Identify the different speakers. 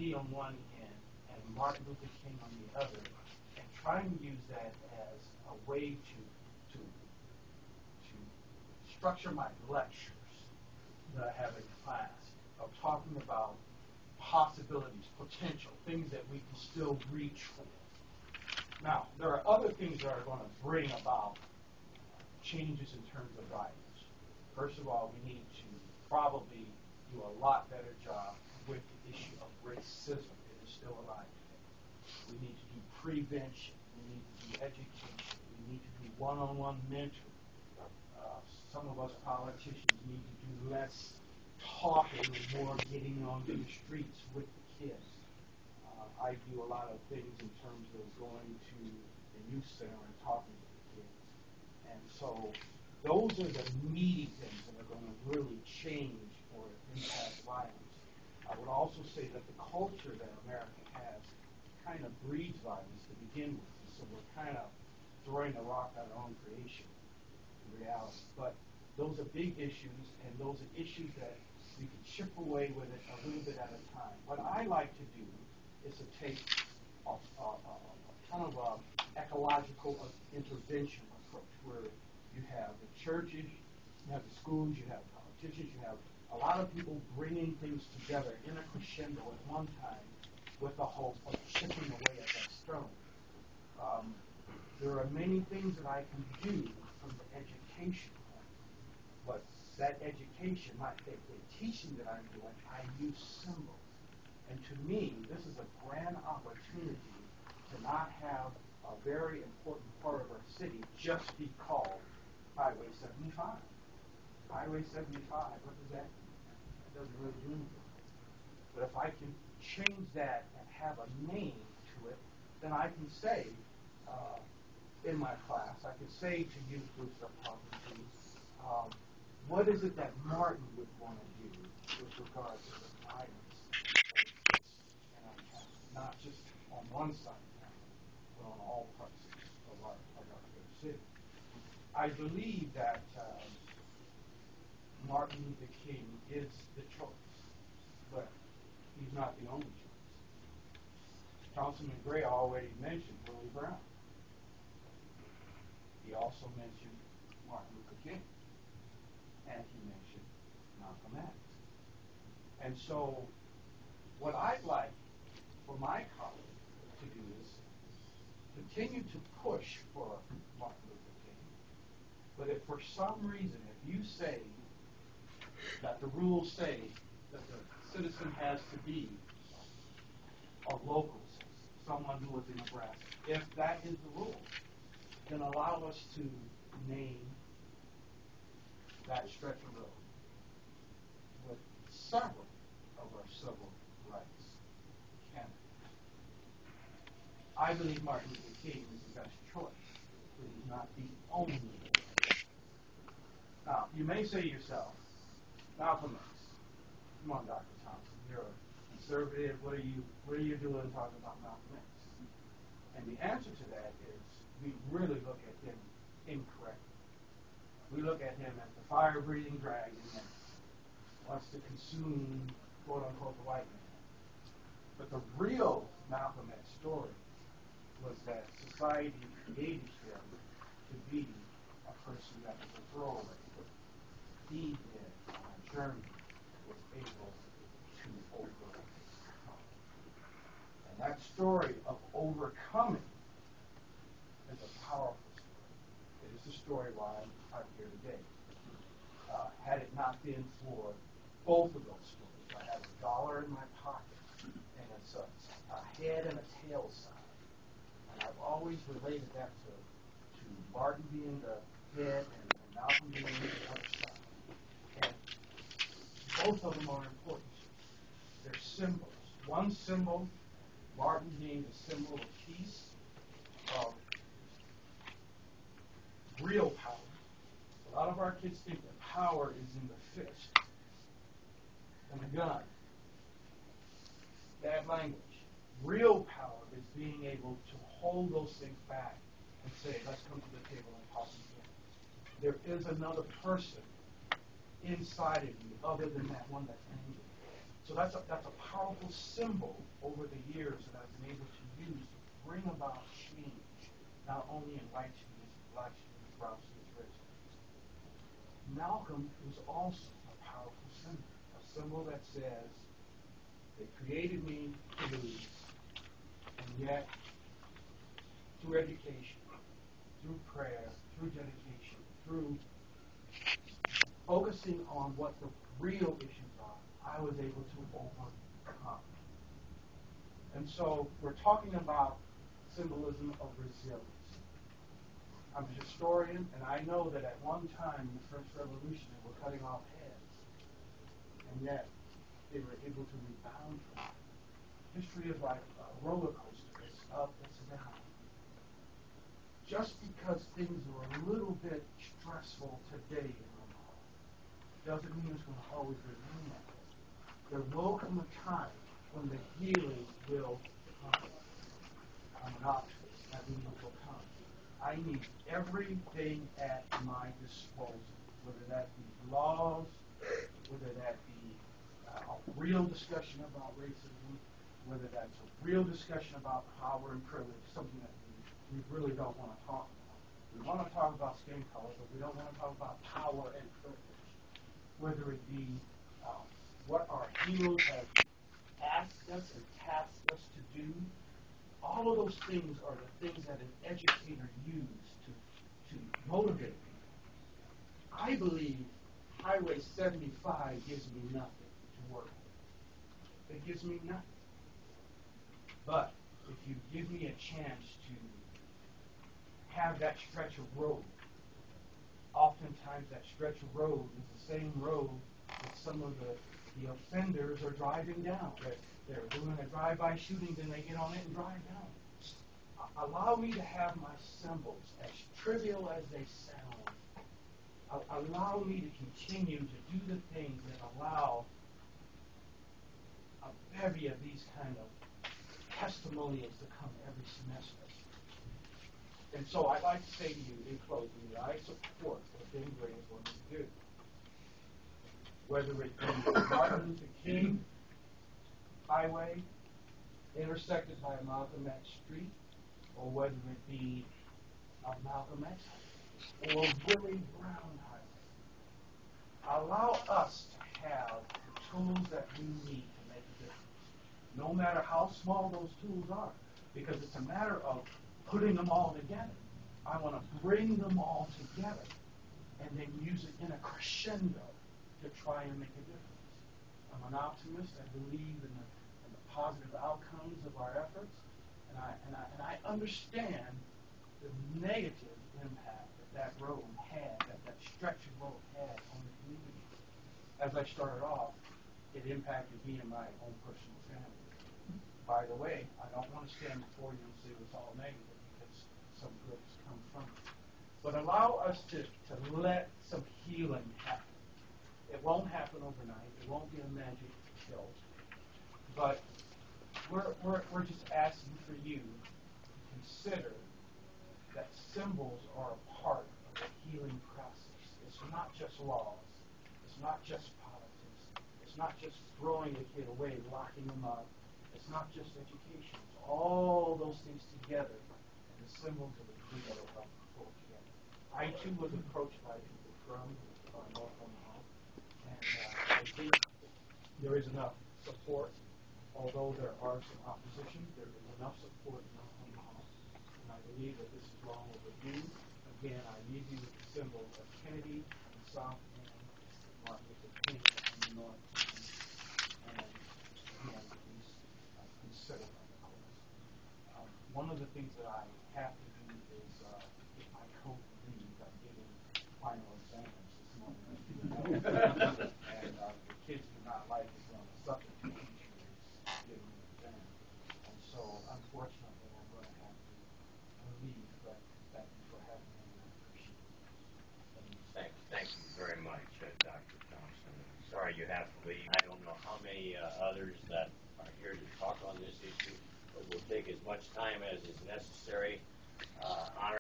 Speaker 1: Kennedy on one end and Martin Luther King on the other, and try and use that as a way to structure my lectures that I have in class of talking about possibilities, potential, things that we can still reach for. Now, there are other things that are going to bring about changes in terms of values. First of all, we need to probably do a lot better job with the issue of racism. It is still alive today. We need to do prevention. We need to do education. We need to do one-on-one mentoring. Some of us politicians need to do less talking and more getting on the streets with the kids. I do a lot of things in terms of going to the youth center and talking to the kids. And so those are the meaty things that are going to really change or impact violence. I would also say that the culture that America has kind of breeds violence to begin with. So we're kind of throwing a rock at our own creation in reality. But those are big issues, and those are issues that we can chip away with it a little bit at a time. What I like to do is to take a kind of a ecological intervention approach where you have the churches, you have the schools, you have politicians, you have a lot of people bringing things together in a crescendo at one time with the hope of chipping away at that stone. There are many things that I can do from the education point, but that education, the teaching that I'm doing, I use symbols. And to me, this is a grand opportunity to not have a very important part of our city just be called Highway 75. Highway 75, what does that mean? It doesn't really do anything. But if I can change that and have a name to it, then I can say, in my class, I can say to youth groups that I'm talking to, what is it that Martin would want to do with regard to the violence in our town? Not just on one side of town, but on all parts of our great city. I believe that Martin Luther King is the choice, but he's not the only choice. Councilman Gray already mentioned Willie Brown. He also mentioned Martin Luther King. And he mentioned Malcolm X. And so what I'd like for my colleagues to do is continue to push for Martin Luther King. But if for some reason, if you say that the rules say that the citizen has to be a local citizen, someone who was in Nebraska, if that is the rule, then allow us to name that stretch of road with several of our civil rights candidates. I believe Martin Luther King is the best choice, but he's not the only choice. Now, you may say to yourself, Malcolm X, come on, Dr. Thompson, you're a conservative. What are you doing talking about Malcolm X? And the answer to that is we really look at him incorrectly. We look at him as the fire-breathing dragon that wants to consume, quote-unquote, the white man. But the real Malcolm X story was that society created him to be a person that was a throwaway. He then, on a journey, was able to overcome. And that story of overcoming is a powerful story. It is the story why I'm here today. Had it not been for both of those stories, I have $1 in my pocket, and it's a head and a tail side. And I've always related that to Martin being the head and Malcolm being the other side. And both of them are important. They're symbols. One symbol, Martin being the symbol of peace, of real power. A lot of our kids think that power is in the fist and the gun. Bad language. Real power is being able to hold those things back and say, let's come to the table and talk again. There is another person inside of you other than that one that's angry. So that's a powerful symbol over the years that I've been able to use to bring about change, not only in white students, black students, brown students, red students. Malcolm is also a powerful symbol, a symbol that says, they created me to lose, and yet, through education, through prayer, through dedication, through focusing on what the real issues are, I was able to overcome. And so we're talking about symbolism of resilience. I'm a historian, and I know that at one time in the French Revolution they were cutting off heads, and yet they were able to rebound from it. History is like a roller coaster. It's up, it's down. Just because things are a little bit stressful today in the world doesn't mean it's going to always remain that way. There will come a time when the healing will come. I'm an optimist. That means it will come. I need everything at my disposal, whether that be laws, whether that be a real discussion about racism, whether that's a real discussion about power and privilege, something that we really don't want to talk about. We want to talk about skin color, but we don't want to talk about power and privilege. Whether it be what our heroes have asked us and tasked us to do, all of those things are the things that an educator uses to motivate people. I believe Highway 75 gives me nothing to work with. It gives me nothing. But if you give me a chance to have that stretch of road, oftentimes that stretch of road is the same road that some of the offenders are driving down. They're doing a drive-by shooting, then they get on it and drive down. Allow me to have my symbols, as trivial as they sound. Allow me to continue to do the things that allow a bevy of these kind of testimonials to come every semester. And so I'd like to say to you in closing that I support what Ben Gray is going to do. Whether it be Martin Luther King Highway intersected by a Malcolm X Street, or whether it be a Malcolm X Highway, or Willie Brown Highway. Allow us to have the tools that we need to make a difference, no matter how small those tools are, because it's a matter of putting them all together. I want to bring them all together and then use it in a crescendo to try and make a difference. I'm an optimist. I believe in the positive outcomes of our efforts, and I understand the negative impact that road had, that stretch of road had on the community. As I started off, it impacted me and my own personal family. By the way, I don't want to stand before you and say it was all negative, because some good has come from it. But allow us to let some healing happen. It won't happen overnight. It won't be a magic pill. But we're just asking for you to consider that symbols are a part of the healing process. It's not just laws. It's not just politics. It's not just throwing a kid away, locking them up. It's not just education. It's all those things together, and the symbols of the tree that will help pull together. I too was approached by people from North Omaha, and I think there is enough support. Although there are some opposition, there is enough support in North Omaha, and I believe that this is long overdue. Again, I leave you with the symbol of Kennedy on the south end, Martin Luther King on the north end, and again, please consider that, of course. One of the things that I have to do is get my coat and leave. I'm giving final exams this morning, as you know, and the kids do not like it when the substitute teacher is giving an exam. And so, unfortunately, I'm going to have to leave, but thank you for having me, and I appreciate it.
Speaker 2: Thank you very much, Dr. Thompson. Sorry you have to leave. I don't know how many others that are here to talk on this issue, but we'll take as much time as is necessary. Honor